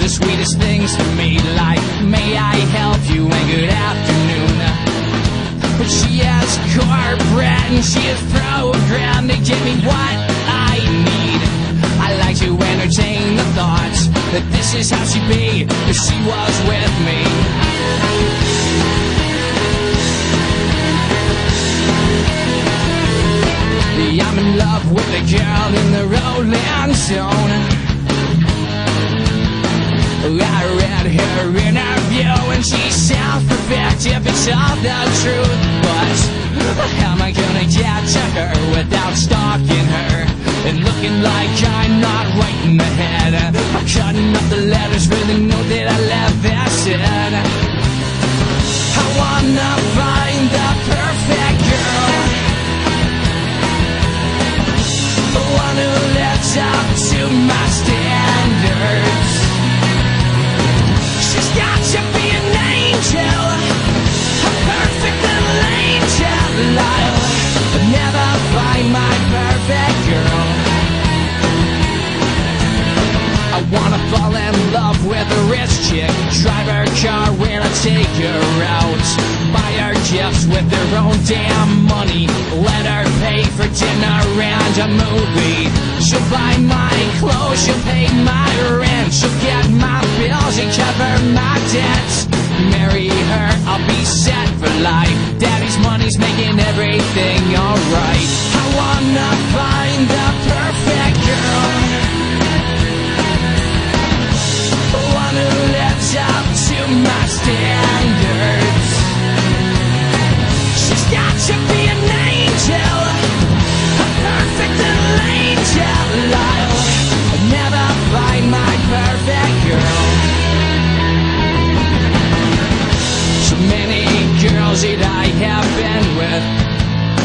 the sweetest things to me, like, may I help you and good afternoon. But she has corporate and she is programmed to give me what I need. I like to entertain the thoughts that this is how she'd be if she was with me. I'm in love with a girl in the Rolling Stone. I read her interview and she sounds perfect if it's all the truth. But how am I gonna get to her without stalking her and looking like I'm not right in the head? I'm cutting up the letters for the note that I left that said, I wanna find the perfect girl, the one who lives up to my standards. She's got to be an angel, a perfect little angel. I'll never find my perfect girl. I wanna fall in love with a rich chick, drive her car when I take her out, buy her gifts with her own damn money, let her pay for dinner and a movie. She'll buy my clothes, she'll pay my rent, she'll get my bills and cover my debts. Marry her, I'll be set for life. Daddy's money's making everything alright. I wanna find the perfect girl, the one who lives up to my standards. She's got to be an angel, a perfect little angel. I'll never find my perfect girl. So many girls that I have been with,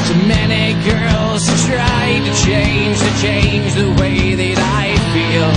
so many girls who tried to change the way that I feel.